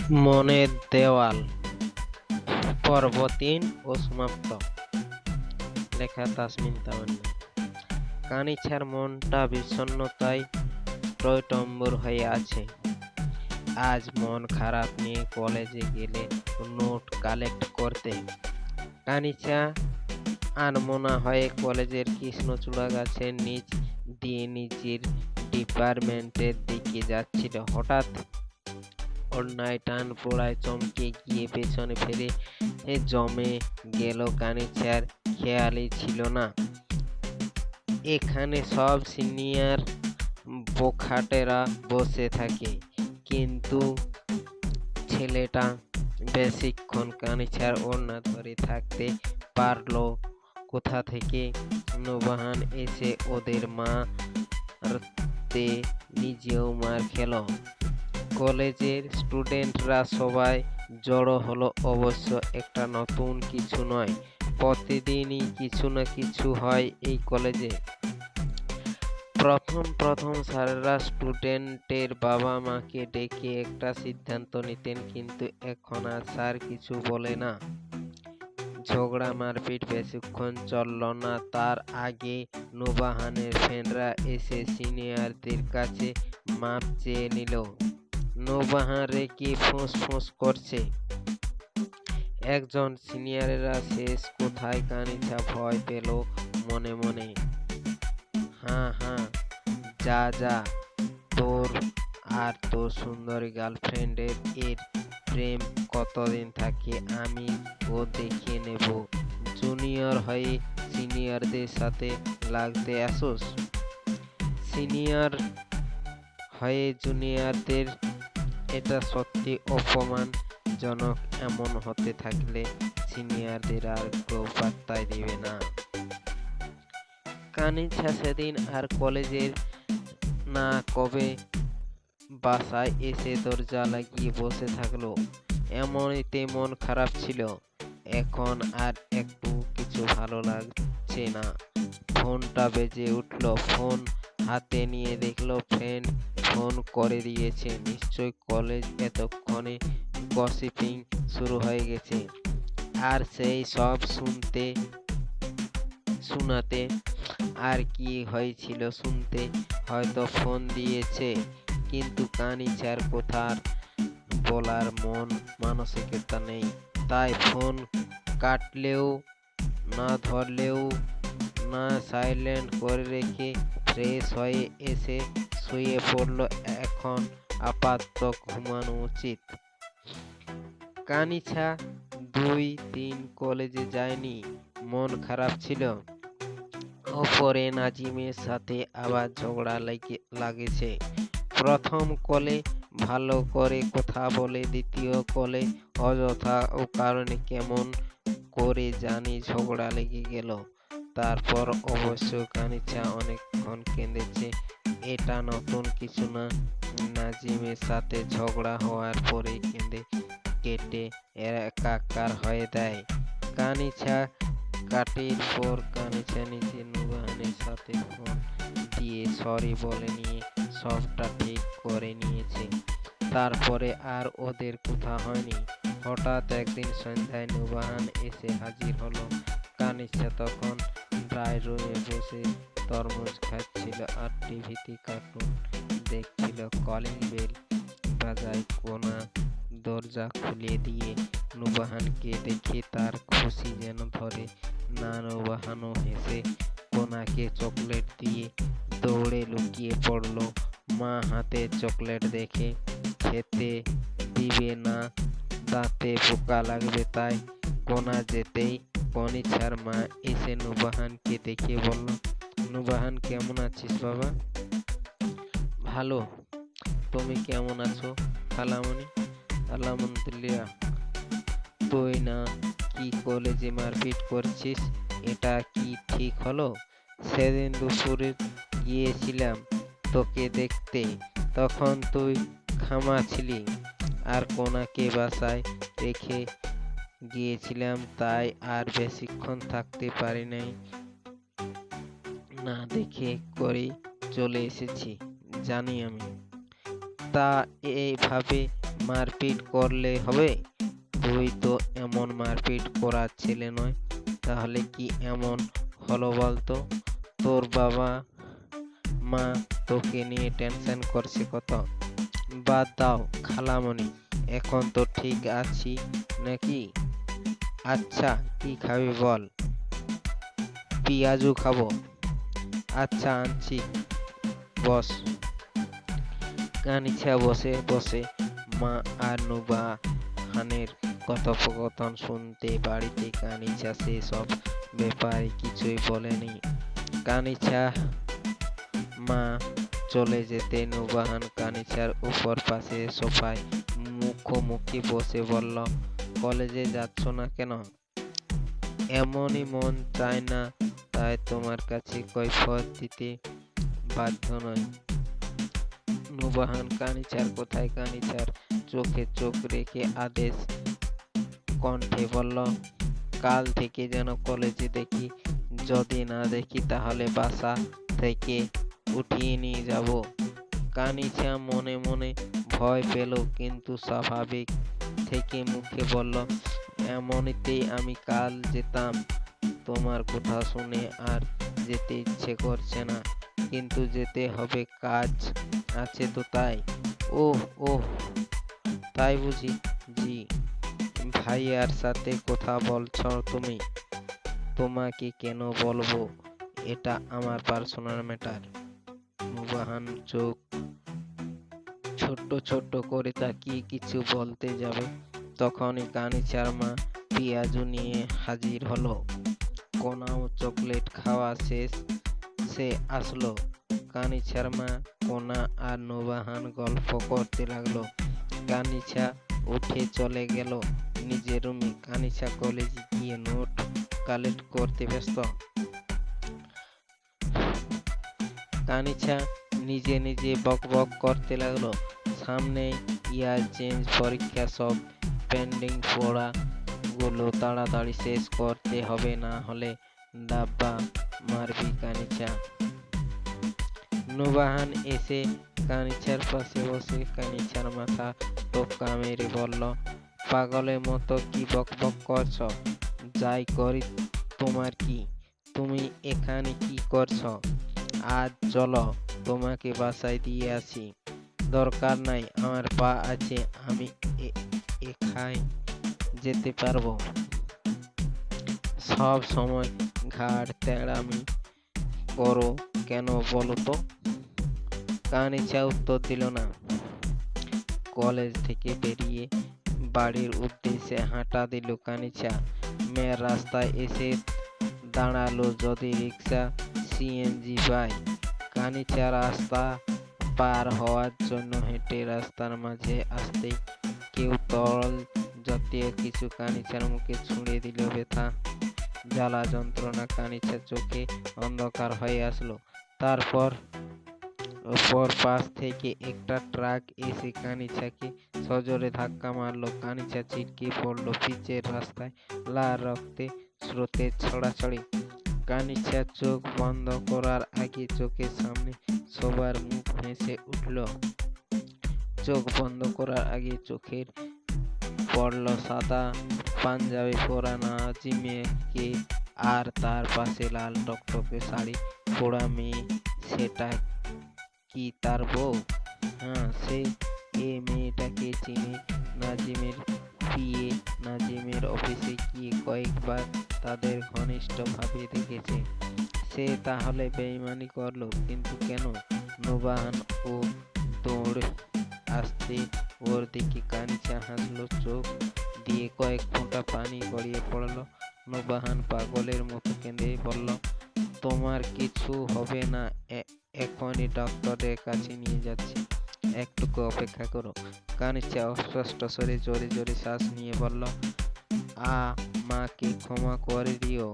মনের দেওয়াল পর্ব ৩ ও সমাপ্ত। লেখা তাসমিন তামান্না। কানিছার মনটা বিষণ্ণতায় টইটম্বুর হয়ে আছে। আজ মন খারাপ নিয়ে কলেজে গেলে নোট কালেক্ট করতে। কানিছা আনমনা হয়ে কলেজের কৃষ্ণচূড়া গাছের নিচ দিয়ে নিজের ডিপার্টমেন্টের দিকে যাচ্ছিল। হঠাৎ অন্যায় টান পোড়ায় চমকে গিয়ে পেছনে ফিরে জমে গেল। কানিছার খেয়ালই ছিল না এখানে সব সিনিয়র বোখাটেরা বসে থাকে, কিন্তু ছেলেটা বেশিক্ষণ কানিছার ওড়না ধরে থাকতে পারলো কোথা থেকে? নূবাহান এসে ওদের মারতে নিজেও মার খেল। কলেজের স্টুডেন্টরা সবাই জড়ো হলো। অবশ্য এটা নতুন কিছু নয়, প্রতিদিনই কিছু না কিছু হয় এই কলেজে। প্রথম স্যারেরা স্টুডেন্টের বাবা মাকে ডেকে একটা সিদ্ধান্ত নিতেন, কিন্তু এখন আর স্যার কিছু বলে না। ঝগড়া মারপিট বেশিক্ষণ চলল না। তার আগে নূবাহানের ফ্রেন্ডরা এসে সিনিয়রদের কাছে মাপ চেয়ে নিল। নূবাহান রেগে ফুঁস করছে। একজন সিনিয়রেরা শেষ কোথায়? কানিছা ভয় পেল মনে মনে। হ্যাঁ, যা তোর আর তোর সুন্দরী গার্লফ্রেন্ডের এর প্রেম কতদিন থাকে আমি ও দেখে নেব। জুনিয়র হয়ে সিনিয়রদের সাথে লাগতে আসোস? সিনিয়র হয়ে জুনিয়রদের, এটা সত্যি অপমানজনক। এমন হতে থাকলে সিনিয়রদের আর কেউ পাত্তাই দেবে না। কানিছা সেদিন আর কলেজের না, কবে বাসায় এসে দরজা লাগিয়ে বসে থাকলো। এমনিতে মন খারাপ ছিল, এখন আর একটু কিছু ভালো লাগছে না। ফোনটা বেজে উঠল। ফোন হাতে নিয়ে দেখলো ফ্রেন্ড ফোন করে দিয়েছে। নিশ্চয় কলেজ এতক্ষণে গসিপিং শুরু হয়ে গেছে, আর সেই সব শোনাতে আর কি হয়েছিল শুনতে হয়তো ফোন দিয়েছে। কিন্তু কানিছার কথার বলার মন মানসিকতা নেই, তাই ফোন কাটলেও না, ধরলেও না, সাইলেন্ট করে রেখে ফ্রেশ হয়ে এসে শুয়ে পড়ল। এখন আপাতত ঘুমানো উচিত। কানিছা ২-৩ কলেজে যায়নি, মন খারাপ ছিল। অপরে নাজিমের সাথে আবার ঝগড়া লাগেছে। প্রথম কলে ভালো করে কথা বলে, দ্বিতীয় কলে অযথা ও কারণে কেমন করে জানি ঝগড়া লেগে গেল। তারপর অবশ্য কানিছা অনেকক্ষণ কেঁদেছে। এটা নতুন কিছু না, নাজিমের সাথে ঝগড়া হওয়ার পরে কেঁদে কেটে একাকার হয়ে দেয়। কানিছা কাটির পর কানিছা নিজে নূবাহানের সাথে ফোন দিয়ে সরি বলে নিয়ে সবটা ঠিক করে নিয়েছে। তারপরে আর ওদের কথা হয়নি। হঠাৎ একদিন সন্ধ্যায় নূবাহান এসে হাজির হলো। কানিছা তখন ড্রয়িং রুমে বসে তরমুজ খাচ্ছিল আর টিভিতে কার্টুন দেখছিল। কলিং বেল বাজায়। কোনা দরজা খুলে দিয়ে নূবাহানকে দেখে তার খুশি যেন ধরে না। নূবাহানও হেসে কোনাকে চকলেট দিয়ে দৌড়ে লুকিয়ে পড়ল। মা হাতে চকলেট দেখে খেতে দিবে না, দাঁতে পোকা লাগবে, তাই কোনা যেতেই কানিছার মা এসে নূবাহানকে দেখে বলল, নূবাহান কেমন আছিস বাবা? ভালো, তুমি কেমন আছো খালামণি? আলহামদুলিল্লাহ। তুই না কি কলেজে মারপিট করছিস, এটা কি ঠিক হলো? সেদিন দুপুরে গিয়েছিলাম তোকে দেখতে, তখন তুই খামা ছিলি আর কোনাকে বাসায় রেখে গিয়েছিলাম, তাই আর বেশিক্ষণ থাকতে পারি নাই, না দেখে করেই চলে এসেছি। জানি আমি। তা এইভাবে মারপিট করলে হবে? তুই তো এমন মারপিট করার ছেলে নয়। তাহলে কি এমন হলো বলতো? তোর বাবা মা তোকে নিয়ে টেনশন করছে কত। বাদ দাও খালামণি, এখন তো ঠিক আছি নাকি? আচ্ছা কি খাবি বল? পিঁয়াজু খাবো। আচ্ছা আনছি, বস। কানিছা বসে বসে মা আর নুবাহানের কথোপকথন শুনতে বাড়িতে কানিছা সেসব ব্যাপারে কিছুই বলেনি। কানিছা মা চলে যেতে নুবাহান কানিছার উপর পাশে সোফায় মুখোমুখি বসে বলল, কলেজে যাচ্ছ না কেন? এমনই মন চায় না, তাই তোমার কাছে কৈফিয়ত দিতে বাধ্য নই। নুবাহান কানিছার কথায় কানিছার চোখে চোখ রেখে আদেশ কণ্ঠে বলল, কাল থেকে যেন কলেজে দেখি, যদি না দেখি তাহলে বাসা থেকে উঠিয়ে নিয়ে যাব। কানিছা মনে মনে ভয় পেল, কিন্তু স্বাভাবিক থেকে মুখে বলল, এমনিতেই আমি কাল যেতাম। তোমার কথা শুনে আর যেতে ইচ্ছে করছে না, কিন্তু যেতে হবে, কাজ আছে তো তাই। ওহ ওহ, তাই বুঝি? জি। ভাইয়ার সাথে কথা বলছ তুমি? তোমাকে কেন বলবো, এটা আমার পার্সোনাল ম্যাটার। নুবাহান চোখ ছোট্ট ছোট্ট করে তাকিয়ে কিছু বলতে যাবে, তখনই কানিছার মা পিয়াজু নিয়ে হাজির হলো। কোনাও চকলেট খাওয়া শেষ সে আসলো। কানিছার মা, কোনা আর নুবাহান গল্প করতে লাগলো। কানিছা উঠে চলে গেল নিজের রুমে। কানিছা কলেজে গিয়ে নোট কালেক্ট করতে ব্যস্ত। কানিছা নিজে নিজে বক বক করতে লাগলো, সামনে ইয়ার চেঞ্জ পরীক্ষা, সব পেন্ডিং পড়া গুলো তাড়াতাড়ি শেষ করতে হবে, না হলে ডাব্বা মারবি কানিছা। নুবাহান এসে কানিছার পাশে বসে কানিছার মাথা টোক্কা মেরে বলল, পাগলের মতো কি বক বক করছ? যাই করি তোমার কি? তুমি এখানে কি করছ? আজ চলো তোমাকে বাসায় দিয়ে আসি। দরকার নাই, আমার পা আছে, আমি একাই যেতে পারবো। সব সময় ঘাড় তেড়ামি করো কেন বলো তো? কানিছা উত্তর দিল না। কলেজ থেকে বেরিয়ে বাড়ির উদ্দেশ্যে হাঁটা দিল কানিছা। মেয়ের রাস্তায় এসে দাঁড়ালো, যদি রিক্সা সিএনজি পায়। কানিছা রাস্তা পার হওয়ার জন্য হেঁটে রাস্তার মাঝে আসতেই কেউ তরল জাতীয় কিছু কানিছার মুখে ছুঁড়ে দিল। ব্যথা, জ্বালা, যন্ত্রণা, কানিছার চোখে অন্ধকার হয়ে আসলো। তারপর অপর পাশ থেকে একটা ট্রাক এসে কানিছাকে সজোরে ধাক্কা মারলো। কানিছা ছিটকে পড়লো পিচের রাস্তায়, লাল রক্তে স্রোতের ছড়াছড়ি। কানিছা চোখ বন্ধ করার আগে চোখের সামনে সবার মুখ ভেসে উঠল। চোখ বন্ধ করার আগে চোখের পড়ল সাদা পাঞ্জাবি পরা নাজিমেকে, আর তার পাশে লাল টকটকে শাড়ি পরা মেয়ে। সেটা কি তার বউ? হ্যাঁ, সে। এ মেয়েটাকে চিনে। নাজিমের বিয়ে, নাজিমের অফিসে গিয়ে কয়েকবার তাদের ঘনিষ্ঠভাবে দেখেছে। সে তাহলে বেইমানি করলো, কিন্তু কেন? নুবাহান ও দৌড়ে আসতে ওর দিকে। কানিছা হাসলো, চোখ দিয়ে কয়েক ফোঁটা পানি গড়িয়ে পড়ল। নুবাহান পাগলের মতো কেঁদে বলল, তোমার কিছু হবে না, এখনই ডক্টরের কাছে নিয়ে যাচ্ছি, একটুকু অপেক্ষা করো। কানিছা অস্পষ্ট স্বরে জোরে জোরে শ্বাস নিয়ে বলল, মাকে ক্ষমা করে দিও,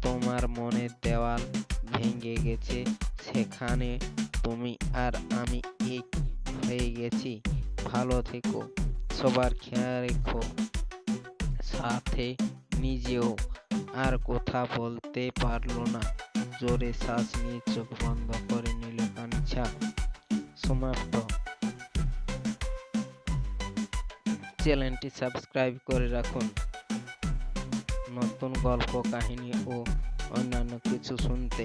তোমার মনের দেওয়াল ভেঙে গেছে, সেখানে তুমি আর আমি এক হয়ে গেছি। ভালো থেকো, সবার খেয়াল রেখো, সাথে নিজেও। আর কথা বলতে পারলো না, জোরে শ্বাস নিয়ে চোখ বন্ধ করে নিল কানিছা। সমাপ্ত। চ্যানেলটি সাবস্ক্রাইব করে রাখুন নতুন গল্প কাহিনী ও অন্যান্য কিছু শুনতে।